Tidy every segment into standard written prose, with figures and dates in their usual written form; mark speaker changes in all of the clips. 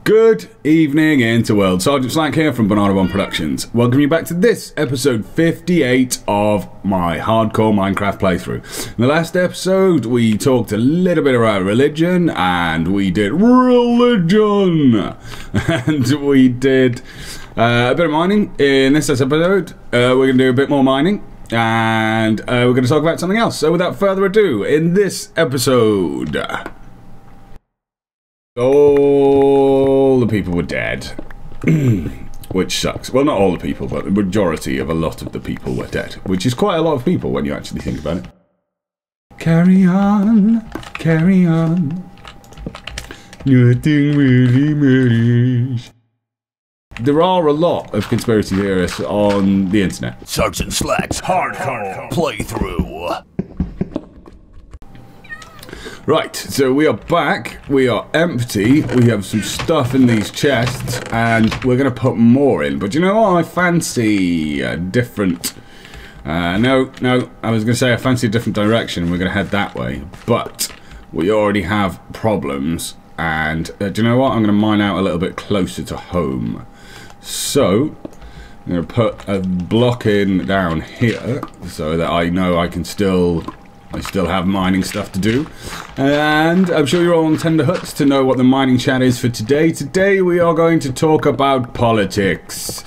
Speaker 1: Good evening, Interworld. Sergeant Slack here from Banana One Productions. Welcome you back to this episode 58 of my hardcore Minecraft playthrough. In the last episode, we talked a little bit about religion, and we did religion, and we did a bit of mining. In this episode, we're going to do a bit more mining, and we're going to talk about something else. So without further ado, in this episode, all the people were dead, which sucks. Well, not all the people, but the majority of a lot of the people were dead, which is quite a lot of people when you actually think about it. Carry on, carry on. Nothing really matters. There are a lot of conspiracy theorists on the internet.
Speaker 2: Sergeant Slack's hardcore playthrough.
Speaker 1: Right, so we are back, we are empty, we have some stuff in these chests, and we're going to put more in. But you know what, I fancy a different... no, I was going to say I fancy a different direction, we're going to head that way. But we already have problems, and do you know what, I'm going to mine out a little bit closer to home. So, I'm going to put a block in down here, so that I know I still have mining stuff to do. And I'm sure you're all on tenterhooks to know what the mining chat is for today. Today we are going to talk about politics.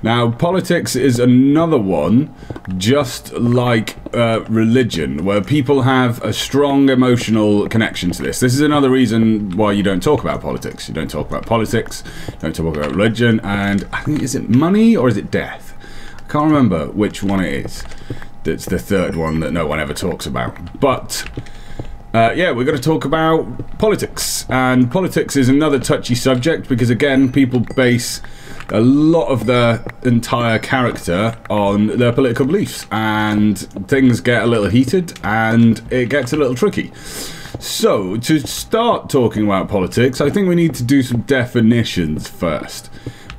Speaker 1: Now, politics is another one, just like religion, where people have a strong emotional connection to this. This is another reason why you don't talk about politics. You don't talk about politics, don't talk about religion, and I think, is it money or is it death? I can't remember which one it is. That's the third one that no one ever talks about. But, yeah, we're going to talk about politics. And politics is another touchy subject because, again, people base a lot of their entire character on their political beliefs. And things get a little heated and it gets a little tricky. So, to start talking about politics, I think we need to do some definitions first.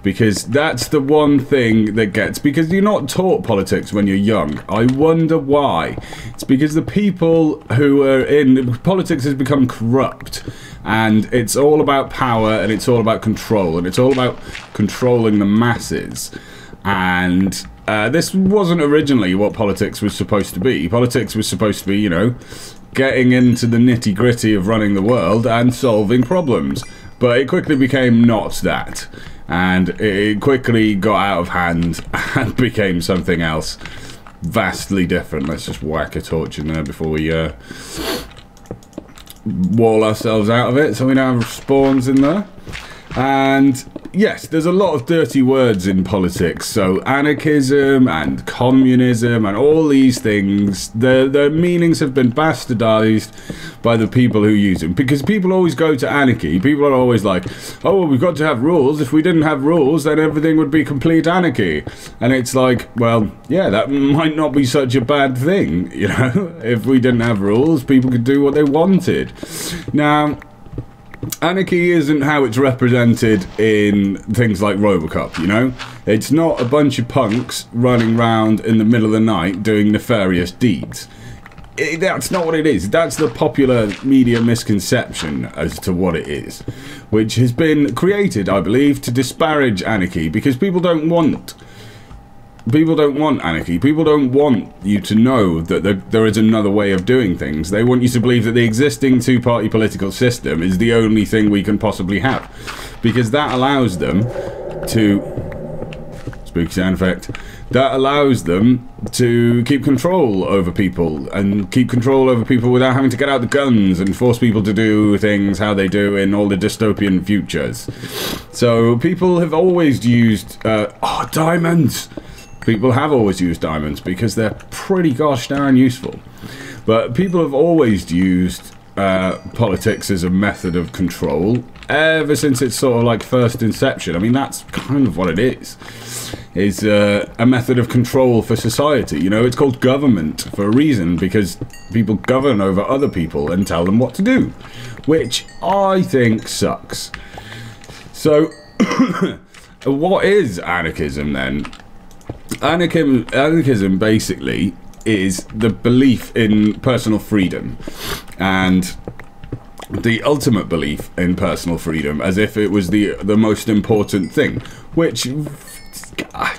Speaker 1: Because that's the one thing that gets... Because you're not taught politics when you're young. I wonder why. It's because the people who are in... Politics has become corrupt. And it's all about power, and it's all about control. And it's all about controlling the masses. And this wasn't originally what politics was supposed to be. Politics was supposed to be, you know, getting into the nitty-gritty of running the world and solving problems. But it quickly became not that. And it quickly got out of hand and became something else vastly different. Let's just whack a torch in there before we wall ourselves out of it so we don't have spawns in there. And yes, there's a lot of dirty words in politics. So anarchism and communism and all these things, their meanings have been bastardized by the people who use them. Because people always go to anarchy. People are always like, oh, well, we've got to have rules. If we didn't have rules, then everything would be complete anarchy. And it's like, well, yeah, that might not be such a bad thing, you know? If we didn't have rules, people could do what they wanted. Now... anarchy isn't how it's represented in things like Robocop, you know? It's not a bunch of punks running around in the middle of the night doing nefarious deeds. That's not what it is. That's the popular media misconception as to what it is, which has been created, I believe, to disparage anarchy, because people don't want anarchy. People don't want you to know that there is another way of doing things. They want you to believe that the existing two-party political system is the only thing we can possibly have. Because that allows them to... spooky sound effect. That allows them to keep control over people, and keep control over people without having to get out the guns and force people to do things how they do in all the dystopian futures. So people have always used... oh, diamonds! People have always used diamonds because they're pretty gosh darn useful. But people have always used politics as a method of control ever since its sort of like first inception. I mean, that's kind of what it is. It's a method of control for society. You know, it's called government for a reason, because people govern over other people and tell them what to do, which I think sucks. So, what is anarchism then? Anarchism basically is the belief in personal freedom, and the ultimate belief in personal freedom as if it was the most important thing, which I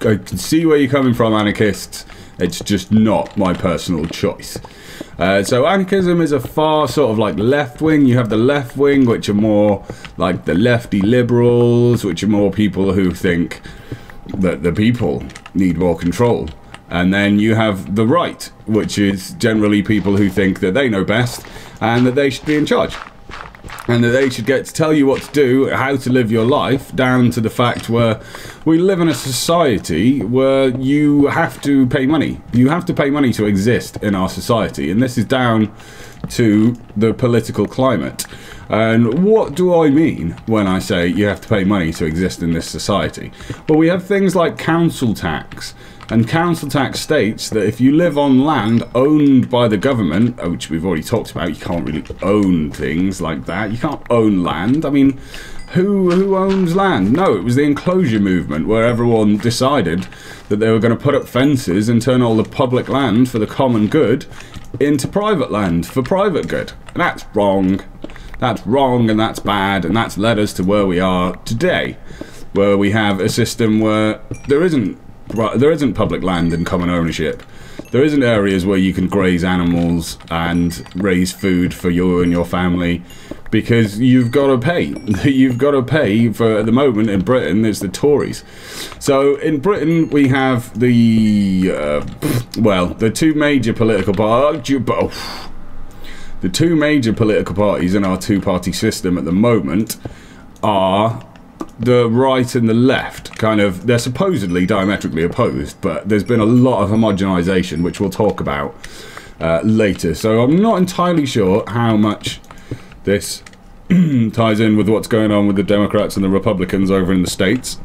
Speaker 1: can see where you're coming from, anarchists. It's just not my personal choice. So anarchism is a far sort of like left wing. You have the left wing, which are more like the lefty liberals, which are more people who think that the people need more control. And then you have the right, which is generally people who think that they know best and that they should be in charge. And that they should get to tell you what to do, how to live your life, down to the fact where we live in a society where you have to pay money. You have to pay money to exist in our society. And this is down to the political climate. And what do I mean when I say you have to pay money to exist in this society? Well, we have things like council tax. And council tax states that if you live on land owned by the government, which we've already talked about, you can't really own things like that. You can't own land. I mean, who owns land? No, it was the enclosure movement where everyone decided that they were going to put up fences and turn all the public land for the common good into private land for private good. And that's wrong. That's wrong and that's bad, and that's led us to where we are today, where we have a system where there isn't public land and common ownership. There isn't areas where you can graze animals and raise food for you and your family, because you've got to pay. You've got to pay for, at the moment in Britain, it's the Tories. So in Britain we have the the two major political parties in our two-party system at the moment are the right and the left. Kind of, they're supposedly diametrically opposed, but there's been a lot of homogenization, which we'll talk about later. So I'm not entirely sure how much this ties in with what's going on with the Democrats and the Republicans over in the States.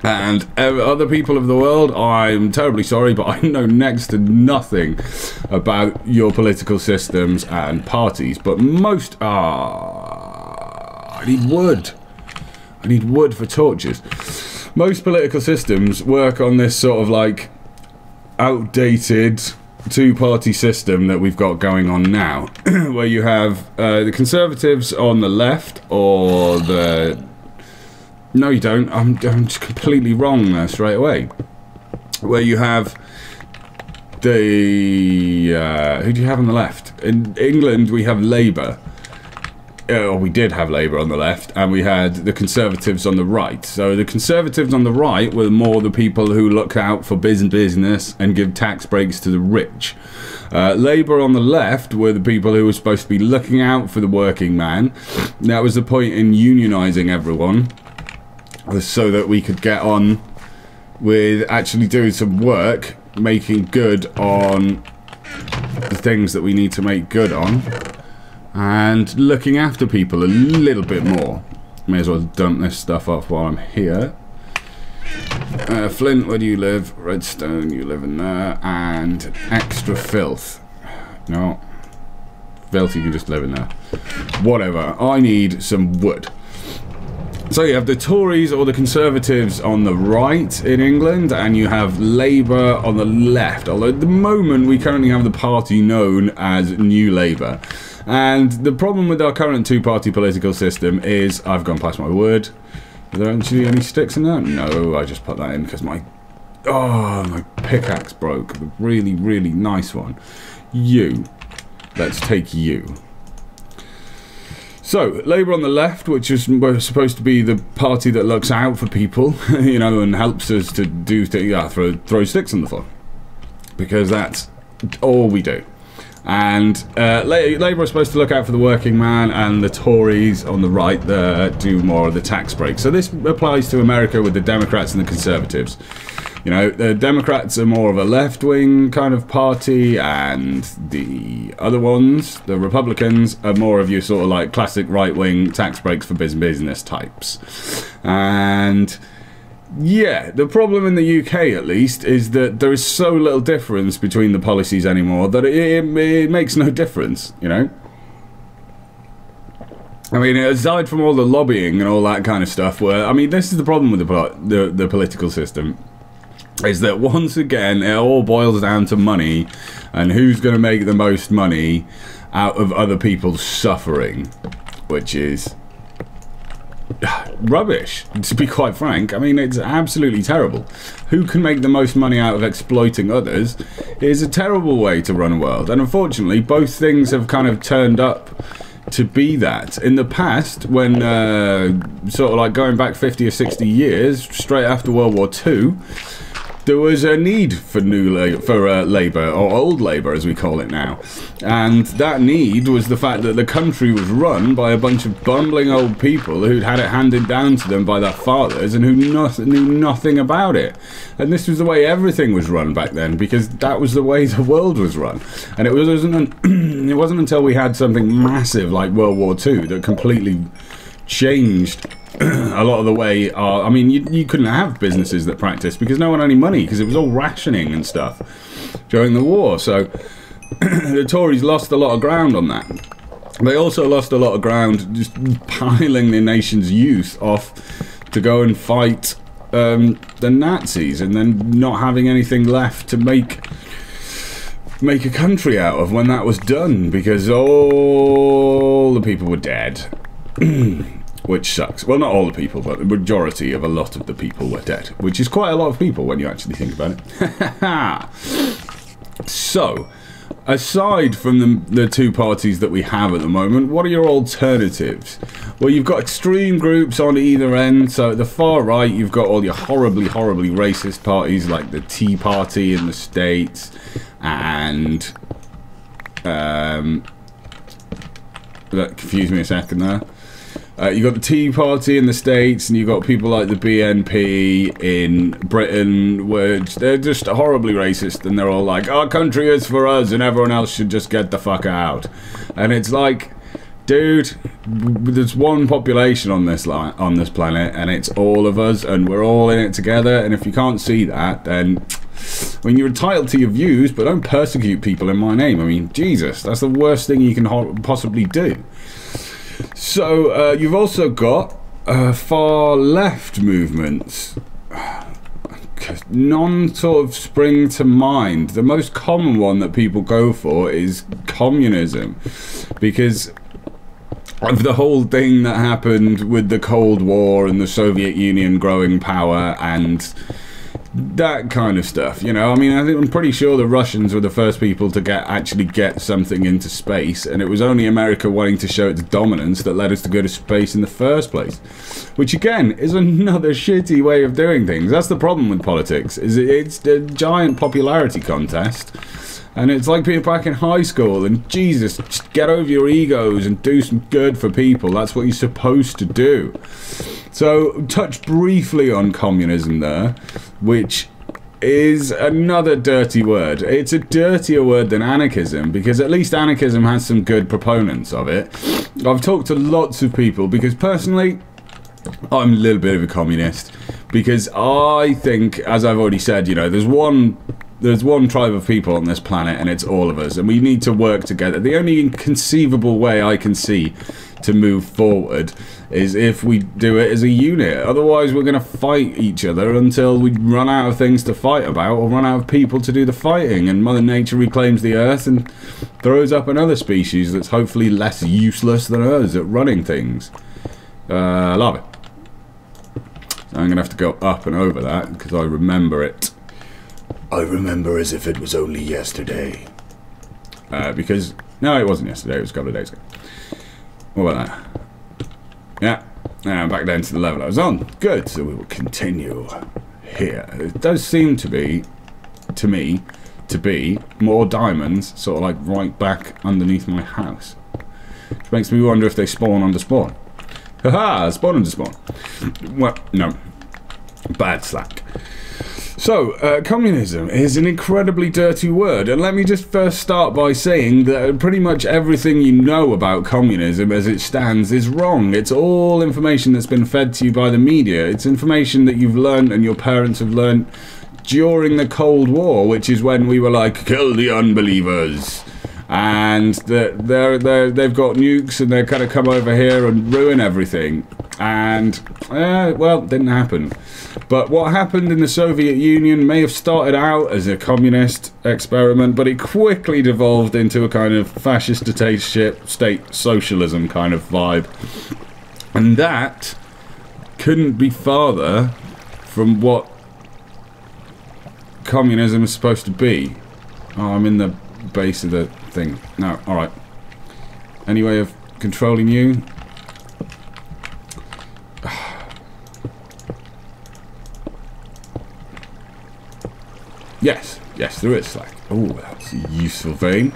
Speaker 1: And other people of the world, I'm terribly sorry, but I know next to nothing about your political systems and parties. But most are... I need wood. I need wood for torches. Most political systems work on this sort of like outdated two-party system that we've got going on now, where you have the Conservatives on the left, or the... No, you don't. I'm just completely wrong there straight away. Where you have the... who do you have on the left? In England, we have Labour. We did have Labour on the left, and we had the Conservatives on the right. So the Conservatives on the right were more the people who look out for business and give tax breaks to the rich. Labour on the left were the people who were supposed to be looking out for the working man. That was the point in unionising everyone, so that we could get on with actually doing some work, making good on the things that we need to make good on, and looking after people a little bit more. May as well dump this stuff off while I'm here. Flint, where do you live? Redstone, you live in there. And extra filth. No. Filth, you can just live in there. Whatever. I need some wood. So you have the Tories or the Conservatives on the right in England, and you have Labour on the left. Although at the moment we currently have the party known as New Labour. And the problem with our current two-party political system is... I've gone past my wood. Are there actually any sticks in there? No, I just put that in because my pickaxe broke. The really, really nice one. You. Let's take you. So, Labour on the left, which is supposed to be the party that looks out for people, you know, and helps us to do things, throw sticks on the floor. Because that's all we do. And Labour is supposed to look out for the working man, and the Tories on the right do more of the tax break. So this applies to America with the Democrats and the Conservatives. You know, the Democrats are more of a left-wing kind of party, and the other ones, the Republicans, are more of your sort of like classic right-wing tax breaks for business types. And... yeah, the problem in the UK, at least, is that there is so little difference between the policies anymore that it makes no difference, you know? I mean, aside from all the lobbying and all that kind of stuff, where, I mean, this is the problem with the political system. is that once again it all boils down to money and who's going to make the most money out of other people's suffering, which is rubbish, to be quite frank. I mean, it's absolutely terrible. Who can make the most money out of exploiting others is a terrible way to run a world, and unfortunately both things have kind of turned up to be that. In the past, when sort of like going back 50 or 60 years, straight after World War II, there was a need for labour, or old labour as we call it now. And that need was the fact that the country was run by a bunch of bumbling old people who'd had it handed down to them by their fathers and who knew nothing about it. And this was the way everything was run back then, because that was the way the world was run. And it wasn't until we had something massive like World War II that completely changed a lot of the way. I mean, you couldn't have businesses that practiced because no one had any money, because it was all rationing and stuff during the war. So the Tories lost a lot of ground on that. They also lost a lot of ground just piling the nation's youth off to go and fight the Nazis, and then not having anything left to make a country out of when that was done, because all the people were dead. Which sucks. Well, not all the people, but the majority of a lot of the people were dead, which is quite a lot of people when you actually think about it. So, aside from the two parties that we have at the moment, what are your alternatives? Well, you've got extreme groups on either end. So at the far right, you've got all your horribly, horribly racist parties like the Tea Party in the States, and that confused me a second there. You've got the Tea Party in the States, and you've got people like the BNP in Britain, which they're just horribly racist, and they're all like, our country is for us, and everyone else should just get the fuck out. And it's like, dude, there's one population on this planet, and it's all of us, and we're all in it together, and if you can't see that, then... I mean, you're entitled to your views, but don't persecute people in my name. I mean, Jesus, that's the worst thing you can possibly do. So, you've also got far left movements. None sort of spring to mind. The most common one that people go for is communism, because of the whole thing that happened with the Cold War and the Soviet Union growing power and that kind of stuff, you know. I mean, I'm pretty sure the Russians were the first people to actually get something into space, and it was only America wanting to show its dominance that led us to go to space in the first place. Which, again, is another shitty way of doing things. That's the problem with politics, is it's a giant popularity contest. And it's like being back in high school, and Jesus, just get over your egos and do some good for people. That's what you're supposed to do. So, touch briefly on communism there, which is another dirty word. It's a dirtier word than anarchism, because at least anarchism has some good proponents of it. I've talked to lots of people, because personally, I'm a little bit of a communist, because I think, as I've already said, you know, there's one tribe of people on this planet, and it's all of us, and we need to work together. The only conceivable way I can see to move forward is if we do it as a unit. Otherwise, we're going to fight each other until we run out of things to fight about, or run out of people to do the fighting, and Mother Nature reclaims the Earth and throws up another species that's hopefully less useless than us at running things. Lava. So I'm going to have to go up and over that, because I remember it. I remember as if it was only yesterday. Because, no, it wasn't yesterday, it was a couple of days ago. What about that? Yeah, now back down to the level I was on. Good, so we will continue here. It does seem to be, to me, to be more diamonds, sort of like right back underneath my house. Which makes me wonder if they spawn under spawn. Haha, spawn under spawn. Well, no. Bad slack. So, communism is an incredibly dirty word, and let me just first start by saying that pretty much everything you know about communism as it stands is wrong. It's all information that's been fed to you by the media. It's information that you've learned and your parents have learned during the Cold War, which is when we were like, kill the unbelievers. and they've got nukes, and they're going to come over here and ruin everything. And well, it didn't happen. But what happened in the Soviet Union may have started out as a communist experiment, but it quickly devolved into a kind of fascist dictatorship, state socialism kind of vibe. And that couldn't be farther from what communism is supposed to be. Oh, I'm in the base of the thing. No, alright. Any way of controlling you? Yes, yes, there is. Like, oh, that's a useful thing.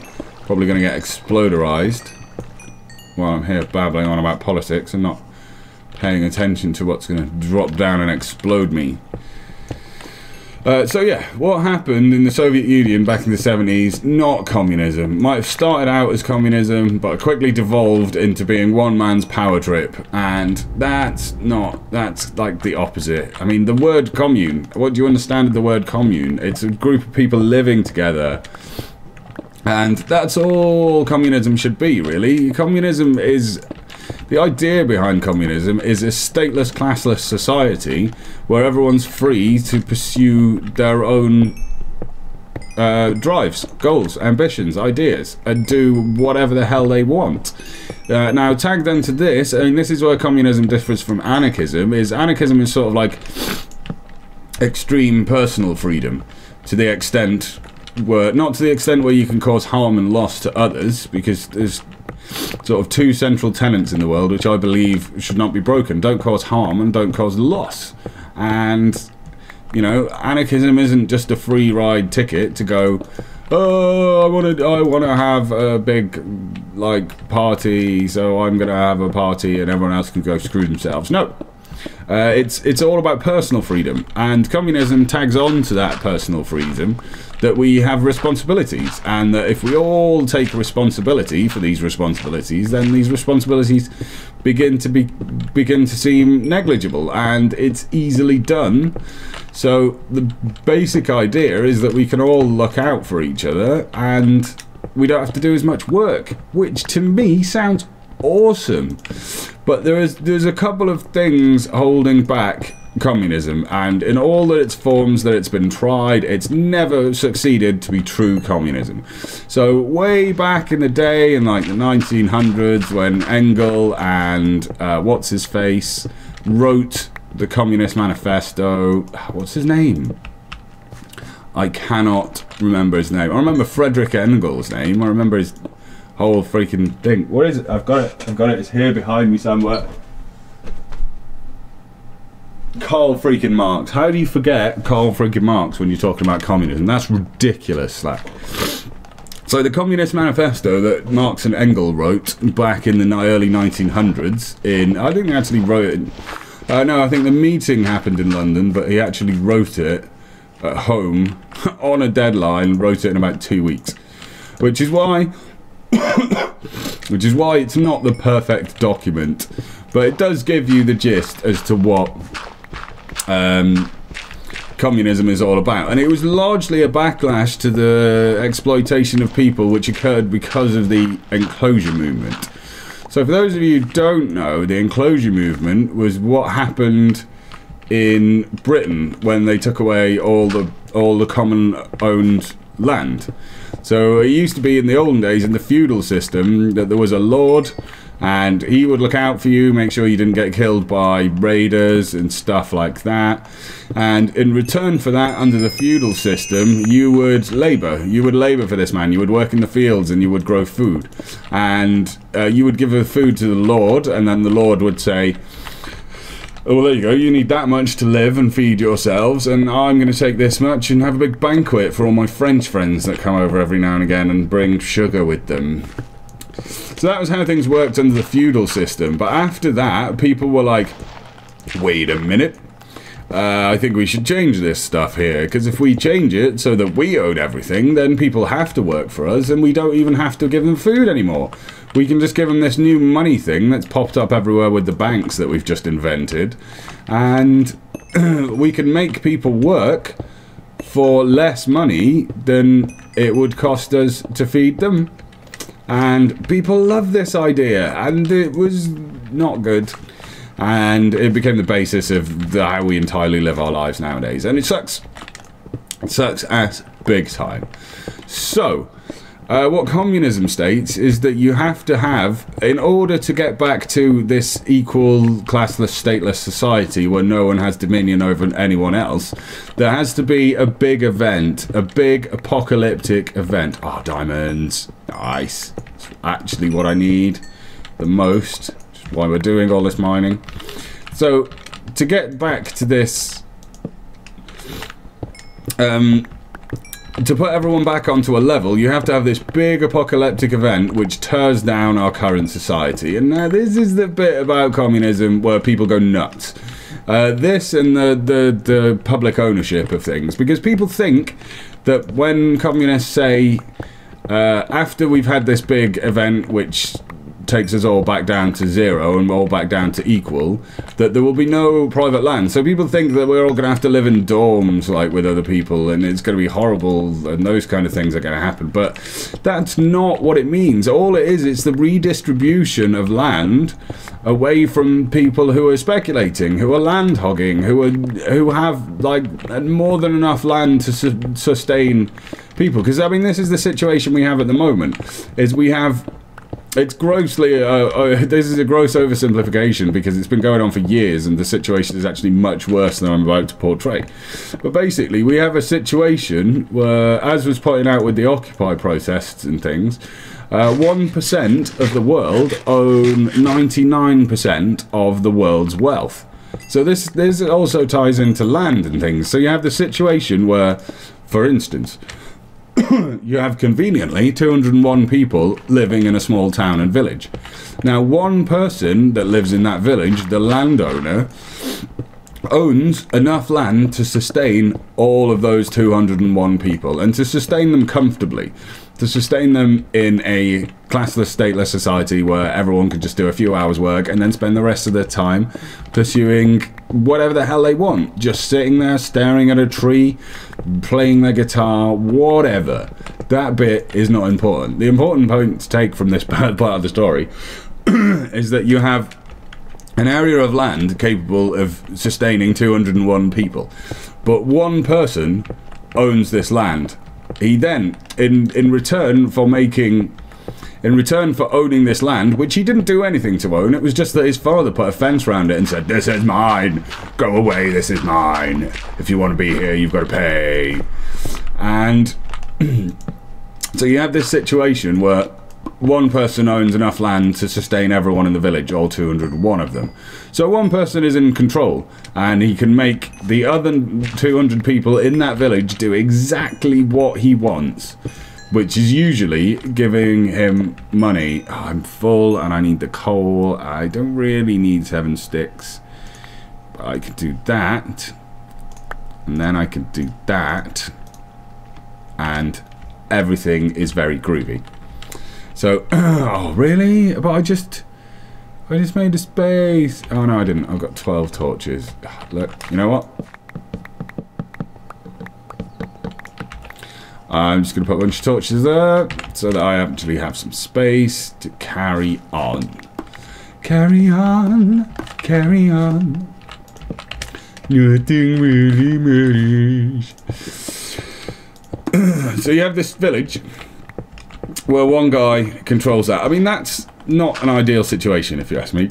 Speaker 1: Probably going to get exploderized while I'm here babbling on about politics and not paying attention to what's going to drop down and explode me. So yeah, what happened in the Soviet Union back in the 70s, not communism. Might have started out as communism, but quickly devolved into being one man's power trip. And that's like the opposite. I mean, the word commune, what do you understand of the word commune? It's a group of people living together. And that's all communism should be, really. Communism is... The idea behind communism is a stateless, classless society where everyone's free to pursue their own drives, goals, ambitions, ideas, and do whatever the hell they want. Now, tagged into this, I mean, this is where communism differs from anarchism, anarchism is sort of like extreme personal freedom, to the extent where, not to the extent where you can cause harm and loss to others, because there's sort of two central tenets in the world which I believe should not be broken. Don't cause harm and don't cause loss. And, you know, anarchism isn't just a free ride ticket to go, oh, I want to have a big, like, party, so I'm going to have a party and everyone else can go screw themselves. No. It's all about personal freedom, and communism tags on to that personal freedom that we have responsibilities, and that if we all take responsibility for these responsibilities, then these responsibilities begin to seem negligible, and it's easily done. So the basic idea is that we can all look out for each other, and we don't have to do as much work, which to me sounds awesome. But there's a couple of things holding back communism, and in all that its forms that it's been tried, it's never succeeded to be true communism. So way back in the day, in like the 1900s, when Engels and what's his face wrote the Communist Manifesto, what's his name? I cannot remember his name. I remember Frederick Engels' name. I remember his whole freaking thing. What is it? I've got it. It's here behind me somewhere. Karl freaking Marx. How do you forget Karl freaking Marx when you're talking about communism? That's ridiculous. Like. So the Communist Manifesto that Marx and Engels wrote back in the early 1900s, I think they actually wrote it, no, I think the meeting happened in London, but he actually wrote it at home on a deadline, wrote it in about 2 weeks. Which is why it's not the perfect document, but it does give you the gist as to what communism is all about. And it was largely a backlash to the exploitation of people which occurred because of the enclosure movement. So for those of you who don't know, the enclosure movement was what happened in Britain when they took away all the common owned land. So it used to be in the olden days, in the feudal system, that there was a lord, and he would look out for you, make sure you didn't get killed by raiders and stuff like that. And in return for that, under the feudal system, you would labour. You would labour for this man. You would work in the fields and you would grow food. And you would give the food to the lord, and then the lord would say, oh, well, there you go, you need that much to live and feed yourselves, and I'm going to take this much and have a big banquet for all my French friends that come over every now and again and bring sugar with them. So that was how things worked under the feudal system. But after that, people were like, wait a minute, I think we should change this stuff here, because if we change it so that we own everything, then people have to work for us, and we don't even have to give them food anymore. We can just give them this new money thing that's popped up everywhere with the banks that we've just invented, and we can make people work for less money than it would cost us to feed them. And people love this idea, and it was not good. And it became the basis of how we entirely live our lives nowadays. And it sucks. It sucks ass big time. So, what communism states is that you have to have, in order to get back to this equal, classless, stateless society where no one has dominion over anyone else, there has to be a big event, a big apocalyptic event. Oh, diamonds. Nice. That's actually what I need the most. Just why we're doing all this mining. So, to get back to this... to put everyone back onto a level, you have to have this big apocalyptic event which tears down our current society. And now this is the bit about communism where people go nuts. This and the public ownership of things. Because people think that when communists say, after we've had this big event which takes us all back down to zero and all back down to equal, that there will be no private land. So people think that we're all going to have to live in dorms like with other people and it's going to be horrible and those kind of things are going to happen. But that's not what it means. All it is, it's the redistribution of land away from people who are speculating, who are land hogging, who have like more than enough land to sustain people. Because I mean, this is the situation we have at the moment, is we have... It's grossly, this is a gross oversimplification because it's been going on for years and the situation is actually much worse than I'm about to portray. But basically, we have a situation where, as was pointed out with the Occupy protests and things, 1% of the world own 99% of the world's wealth. So this also ties into land and things. So you have the situation where, for instance... you have conveniently 201 people living in a small town and village. Now, one person that lives in that village, the landowner, owns enough land to sustain all of those 201 people and to sustain them comfortably, to sustain them in a classless, stateless society where everyone could just do a few hours work and then spend the rest of their time pursuing whatever the hell they want. Just sitting there, staring at a tree, playing their guitar, whatever. That bit is not important. The important point to take from this part of the story is that you have an area of land capable of sustaining 201 people. But one person owns this land. He then, in return for owning this land, which he didn't do anything to own, it was just that his father put a fence around it and said, "This is mine. Go away, this is mine. If you want to be here, you've got to pay." And so you have this situation where one person owns enough land to sustain everyone in the village, all 201 of them. So one person is in control, and he can make the other 200 people in that village do exactly what he wants, which is usually giving him money. Oh, I'm full, and I need the coal. I don't really need 7 sticks. But I could do that, and then I could do that, and everything is very groovy. So, oh really? But I just made a space. Oh no, I didn't. I've got 12 torches. Look, you know what? I'm just going to put a bunch of torches there so that I actually have some space to carry on. Carry on, carry on. Nothing really matters. So you have this village where one guy controls that. I mean, that's not an ideal situation, if you ask me.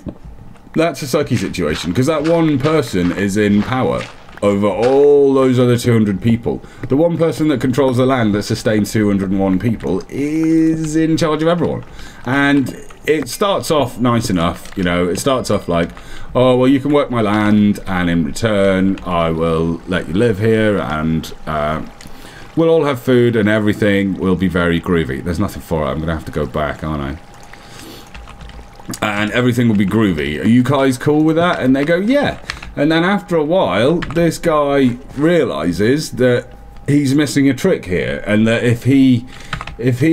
Speaker 1: That's a sucky situation, because that one person is in power over all those other 200 people. The one person that controls the land that sustains 201 people is in charge of everyone. And it starts off nice enough, you know. It starts off like, oh, well, you can work my land, and in return, I will let you live here, and we'll all have food and everything will be very groovy. There's nothing for it. I'm going to have to go back, aren't I? And everything will be groovy. Are you guys cool with that? And they go, yeah. And then after a while, this guy realizes that he's missing a trick here. And that if he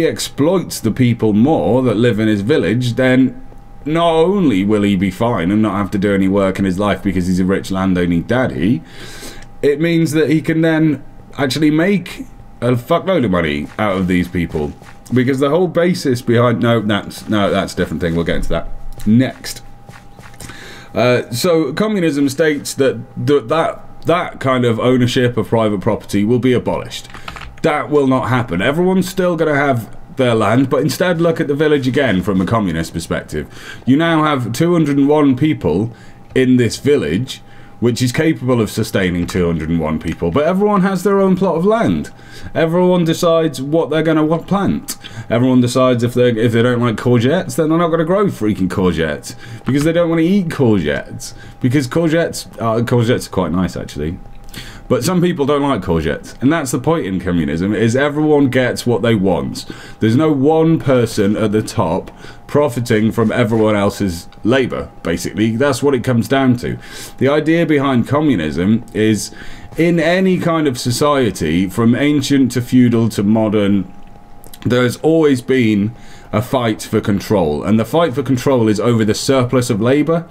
Speaker 1: exploits the people more that live in his village, then not only will he be fine and not have to do any work in his life because he's a rich landowning daddy, it means that he can then actually make a fuckload of money out of these people. Because the whole basis behind... No, that's a different thing. We'll get into that next. So communism states that that kind of ownership of private property will be abolished. That will not happen. Everyone's still going to have their land, but instead look at the village again from a communist perspective. You now have 201 people in this village, which is capable of sustaining 201 people, but everyone has their own plot of land. Everyone decides what they're going to plant. Everyone decides if they don't like courgettes, then they're not going to grow freaking courgettes, because they don't want to eat courgettes. Because courgettes are quite nice, actually. But some people don't like courgettes, and that's the point in communism, is everyone gets what they want. There's no one person at the top profiting from everyone else's labour, basically. That's what it comes down to. The idea behind communism is, in any kind of society, from ancient to feudal to modern, there's always been a fight for control, and the fight for control is over the surplus of labour.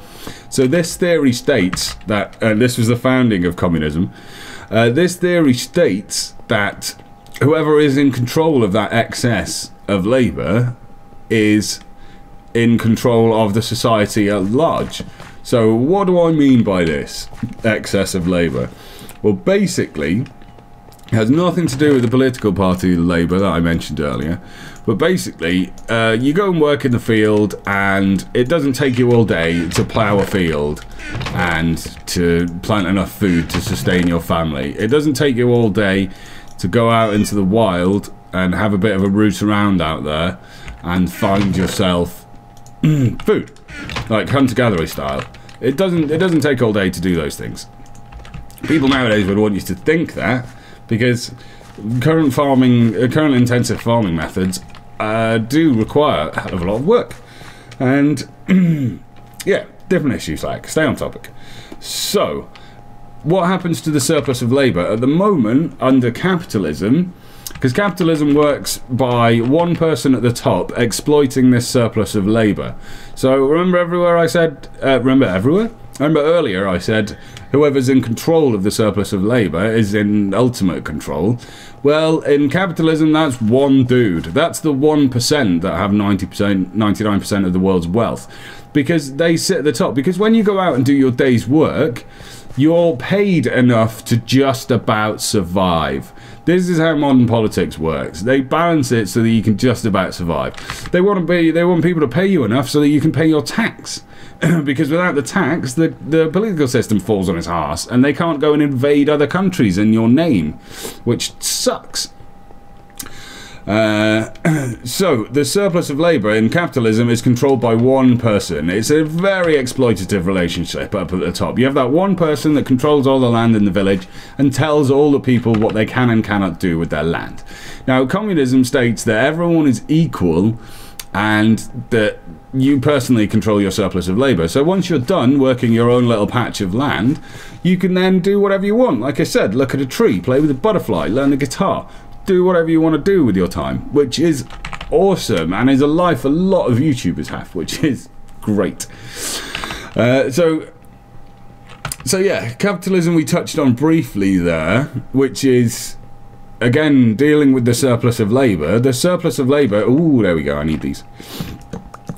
Speaker 1: So this theory states that, and this was the founding of communism, this theory states that whoever is in control of that excess of labour is in control of the society at large. So what do I mean by this excess of labour? Well, basically, it has nothing to do with the political party Labour that I mentioned earlier, but basically you go and work in the field, and it doesn't take you all day to plough a field and to plant enough food to sustain your family. It doesn't take you all day to go out into the wild and have a bit of a root around out there and find yourself food, like hunter-gatherer style. It doesn't take all day to do those things. People nowadays would want you to think that, because current intensive farming methods do require a hell of a lot of work, and yeah, different issues. Like, stay on topic. So what happens to the surplus of labour at the moment under capitalism? Because capitalism works by one person at the top exploiting this surplus of labour. So remember earlier I said whoever's in control of the surplus of labour is in ultimate control. Well, in capitalism, that's one dude. That's the 1% that have 99% of the world's wealth. Because they sit at the top. Because when you go out and do your day's work, you're paid enough to just about survive. This is how modern politics works. They balance it so that you can just about survive. They want people to pay you enough so that you can pay your tax. Because without the tax, the political system falls on its arse, and they can't go and invade other countries in your name, which sucks. So the surplus of labour in capitalism is controlled by one person. It's a very exploitative relationship up at the top. You have that one person that controls all the land in the village and tells all the people what they can and cannot do with their land. Now, communism states that everyone is equal and that you personally control your surplus of labour. So once you're done working your own little patch of land, you can then do whatever you want. Like I said, look at a tree, play with a butterfly, learn the guitar, do whatever you want to do with your time, which is awesome and is a life a lot of YouTubers have, which is great. So yeah, capitalism we touched on briefly there, which is again dealing with the surplus of labour. The surplus of labour, ooh, there we go, I need these.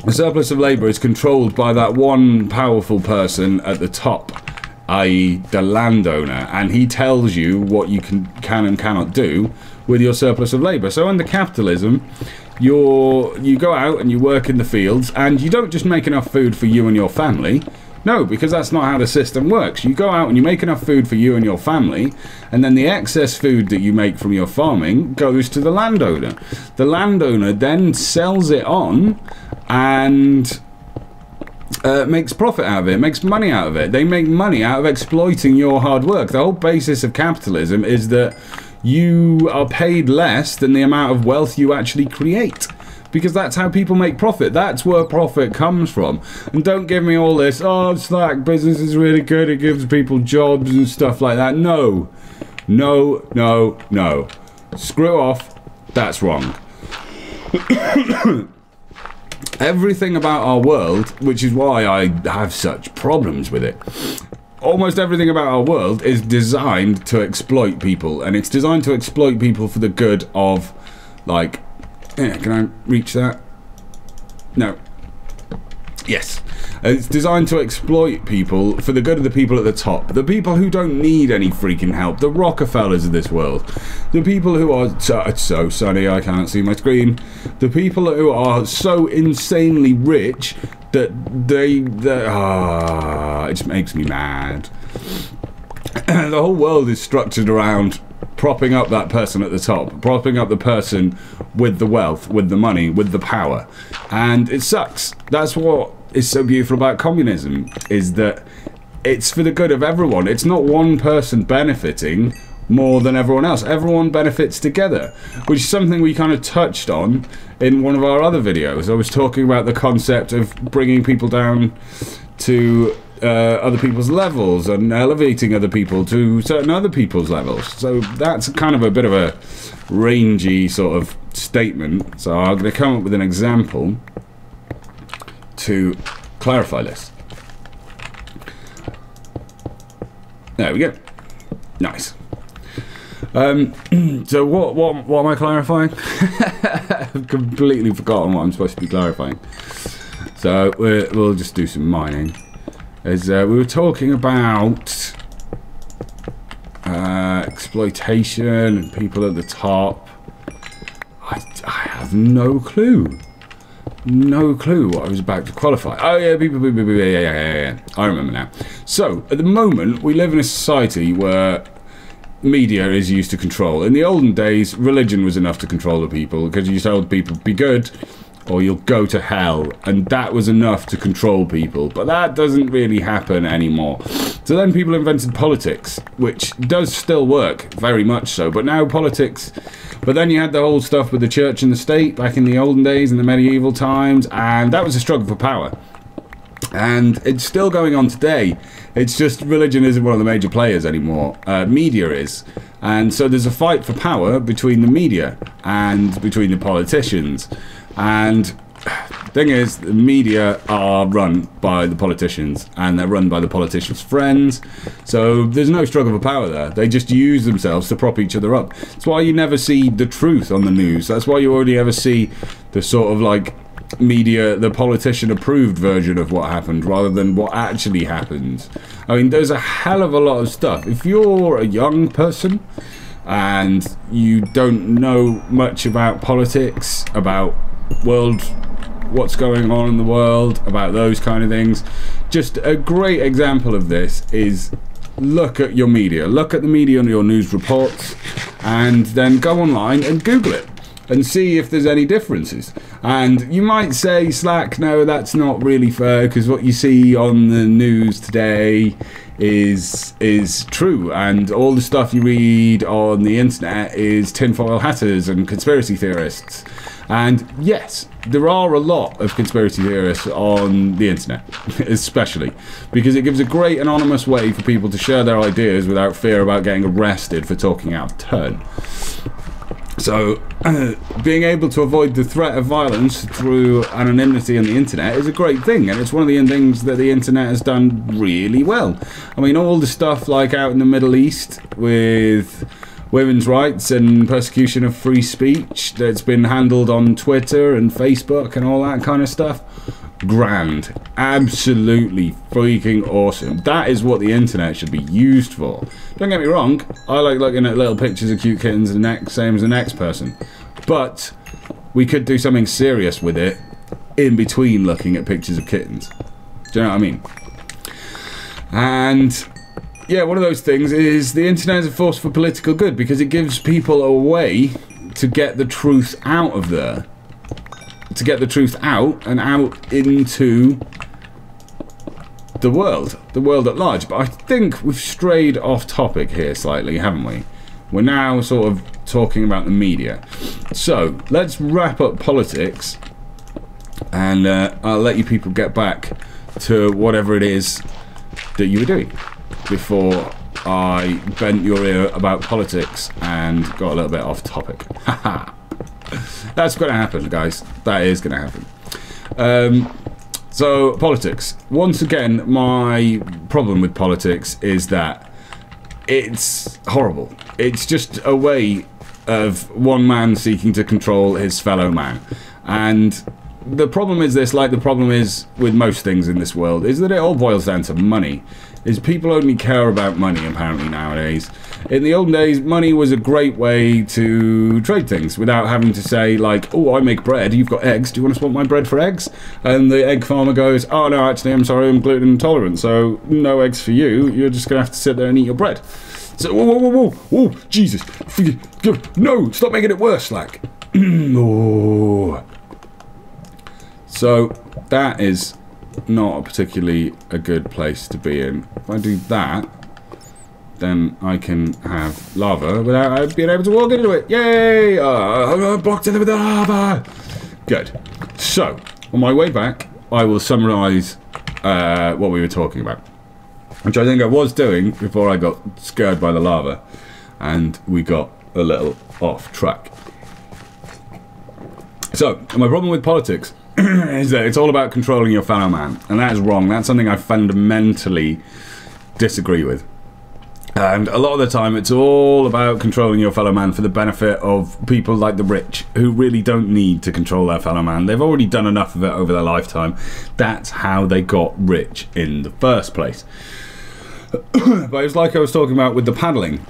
Speaker 1: The surplus of labour is controlled by that one powerful person at the top, i.e. the landowner, and he tells you what you can and cannot do with your surplus of labour. So under capitalism, you go out and you work in the fields, and you don't just make enough food for you and your family. No, because that's not how the system works. You go out and you make enough food for you and your family, and then the excess food that you make from your farming goes to the landowner. The landowner then sells it on and makes profit out of it, makes money out of it. They make money out of exploiting your hard work. The whole basis of capitalism is that you are paid less than the amount of wealth you actually create. Because that's how people make profit. That's where profit comes from. And don't give me all this, oh, Slack business is really good, it gives people jobs and stuff like that. No. No, no, no. Screw off. That's wrong. Everything about our world, which is why I have such problems with it, almost everything about our world is designed to exploit people, and it's designed to exploit people for the good of, like, can I reach that? No. Yes. It's designed to exploit people for the good of the people at the top. The people who don't need any freaking help. The Rockefellers of this world. The people who are... it's so sunny, I can't see my screen. The people who are so insanely rich that it just makes me mad. The whole world is structured around propping up that person at the top. Propping up the person with the wealth, with the money, with the power. And it sucks. That's what is so beautiful about communism, is that it's for the good of everyone. It's not one person benefiting more than everyone else. Everyone benefits together, which is something we kind of touched on in one of our other videos. I was talking about the concept of bringing people down to other people's levels and elevating other people to certain other people's levels. So that's kind of a bit of a rangy sort of statement. So I'm going to come up with an example to clarify this. There we go. Nice. So what am I clarifying? I've completely forgotten what I'm supposed to be clarifying. So we'll just do some mining. We were talking about exploitation and people at the top. I have no clue. No clue what I was about to qualify. Oh yeah, yeah. I remember now. So, at the moment, we live in a society where media is used to control. In the olden days, religion was enough to control the people, because you told people, be good, or you'll go to hell, and that was enough to control people. But that doesn't really happen anymore. So then people invented politics, which does still work, very much so, but now politics... But then you had the whole stuff with the church and the state back in the olden days, in the medieval times, and that was a struggle for power. And it's still going on today. It's just religion isn't one of the major players anymore. Media is. And so there's a fight for power between the media and between the politicians. And the thing is, the media are run by the politicians, and they're run by the politicians' friends. So there's no struggle for power there. They just use themselves to prop each other up. That's why you never see the truth on the news. That's why you only ever see the sort of like media, the politician-approved version of what happened, rather than what actually happened. I mean, there's a hell of a lot of stuff. If you're a young person and you don't know much about politics, about what's going on in the world, about those kind of things, just a great example of this is look at your media. Look at the media on your news reports, and then go online and Google it and see if there's any differences. And you might say, Slack, no, that's not really fair, because what you see on the news today is true, and all the stuff you read on the internet is tinfoil hatters and conspiracy theorists. And yes, there are a lot of conspiracy theorists on the internet, especially because it gives a great anonymous way for people to share their ideas without fear about getting arrested for talking out of turn. So, being able to avoid the threat of violence through anonymity on the internet is a great thing, and it's one of the things that the internet has done really well. I mean, all the stuff like out in the Middle East with women's rights and persecution of free speech that's been handled on Twitter and Facebook and all that kind of stuff, grand. Absolutely freaking awesome. That is what the internet should be used for. Don't get me wrong, I like looking at little pictures of cute kittens the same as the next person, but we could do something serious with it in between looking at pictures of kittens. Do you know what I mean? And yeah, one of those things is the internet is a force for political good, because it gives people a way to get the truth out of there. To get the truth out and out into the world at large. But I think we've strayed off topic here slightly, haven't we? We're now sort of talking about the media. So let's wrap up politics, and I'll let you people get back to whatever it is that you were doing before I bent your ear about politics and got a little bit off topic. Haha. That's going to happen, guys. That is going to happen. So, politics. Once again, my problem with politics is that it's horrible. It's just a way of one man seeking to control his fellow man. And the problem is this, like the problem is with most things in this world, is that it all boils down to money. Is people only care about money, apparently, nowadays. In the olden days, money was a great way to trade things without having to say, like, oh, I make bread, you've got eggs, do you want to swap my bread for eggs? And the egg farmer goes, oh, no, actually, I'm sorry, I'm gluten intolerant, so no eggs for you, you're just going to have to sit there and eat your bread. So, whoa, Jesus, no, stop making it worse, Slack. Oh. So, that is not a particularly a good place to be in. If I do that, then I can have lava without being able to walk into it. Yay! I'm blocked in with the lava! Good. So, on my way back, I will summarise what we were talking about. Which I think I was doing before I got scared by the lava. And we got a little off track. So, my problem with politics is that it's all about controlling your fellow man. And that is wrong. That's something I fundamentally disagree with. And a lot of the time it's all about controlling your fellow man for the benefit of people like the rich, who really don't need to control their fellow man. They've already done enough of it over their lifetime. That's how they got rich in the first place. But it's like I was talking about with the paddling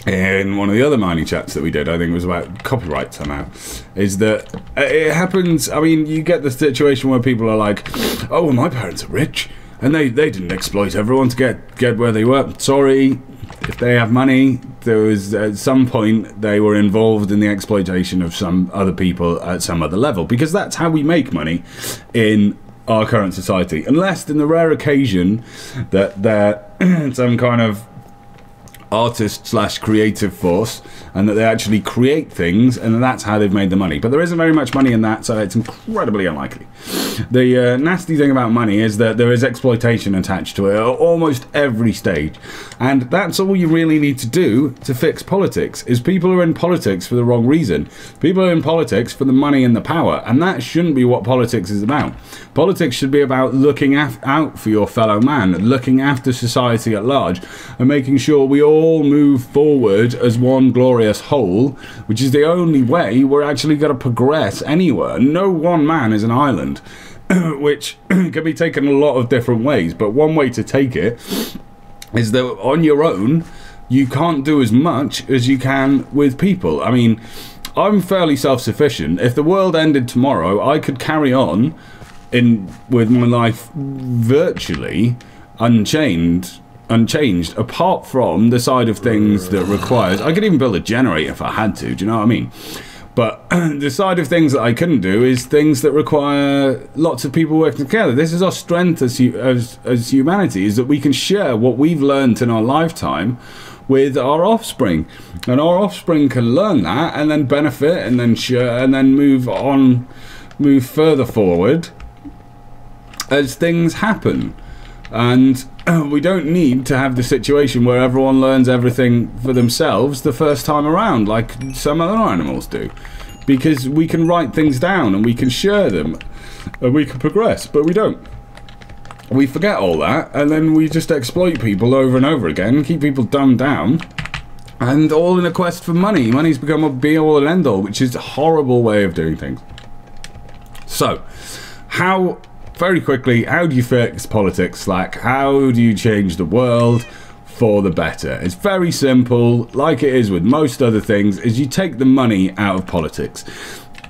Speaker 1: in one of the other mining chats that we did, I think it was about copyright somehow, is that it happens, I mean, you get the situation where people are like, oh, well, my parents are rich, and they didn't exploit everyone to get where they were. Sorry, if they have money, there was, at some point, they were involved in the exploitation of some other people at some other level, because that's how we make money in our current society, unless in the rare occasion that they're some kind of artist slash creative force and that they actually create things and that's how they've made the money. But there isn't very much money in that, so it's incredibly unlikely. The nasty thing about money is that there is exploitation attached to it at almost every stage, and that's all you really need to do to fix politics. Is people are in politics for the wrong reason. People are in politics for the money and the power, and that shouldn't be what politics is about. Politics should be about looking out for your fellow man, looking after society at large, and making sure we all move forward as one glorious whole, which is the only way we're actually going to progress anywhere. No one man is an island, which can be taken a lot of different ways, but one way to take it is that on your own, you can't do as much as you can with people. I mean, I'm fairly self-sufficient. If the world ended tomorrow, I could carry on with my life virtually unchanged, apart from the side of things that requires, I could even build a generator if I had to, do you know what I mean? But the side of things that I couldn't do is things that require lots of people working together. This is our strength as humanity, is that we can share what we've learned in our lifetime with our offspring, and our offspring can learn that and then benefit and then share and then move further forward as things happen. And we don't need to have the situation where everyone learns everything for themselves the first time around like some other animals do, because we can write things down and we can share them and we can progress, but we don't. We forget all that, and then we just exploit people over and over again, keep people dumbed down, and all in a quest for money. Money's become a be-all and end-all, which is a horrible way of doing things. So, very quickly, how do you fix politics, Slack? How do you change the world for the better? It's very simple, like it is with most other things, is you take the money out of politics.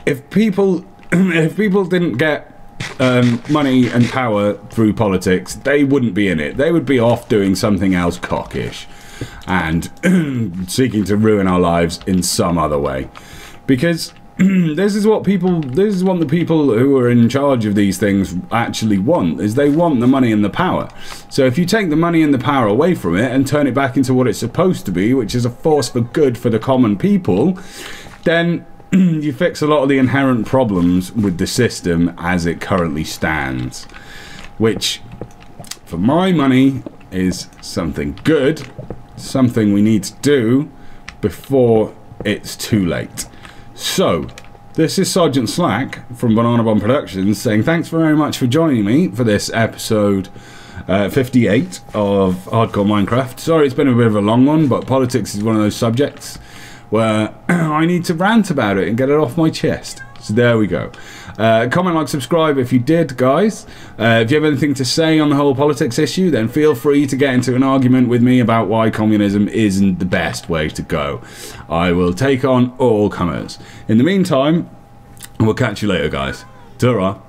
Speaker 1: If people didn't get money and power through politics, they wouldn't be in it. They would be off doing something else cockish and seeking to ruin our lives in some other way. Because this is what the people who are in charge of these things actually want, is they want the money and the power. So if you take the money and the power away from it and turn it back into what it's supposed to be, which is a force for good for the common people, then you fix a lot of the inherent problems with the system as it currently stands, which, for my money, is something good, something we need to do before it's too late. So, This is Sergeant Slack from Banana Bomb Productions saying thanks very much for joining me for this episode 58 of Hardcore Minecraft. Sorry it's been a bit of a long one, but politics is one of those subjects where I need to rant about it and get it off my chest. So there we go. Comment, like, subscribe if you did, guys. If you have anything to say on the whole politics issue, then feel free to get into an argument with me about why communism isn't the best way to go. I will take on all comers. In the meantime, we'll catch you later, guys. Ta-ra.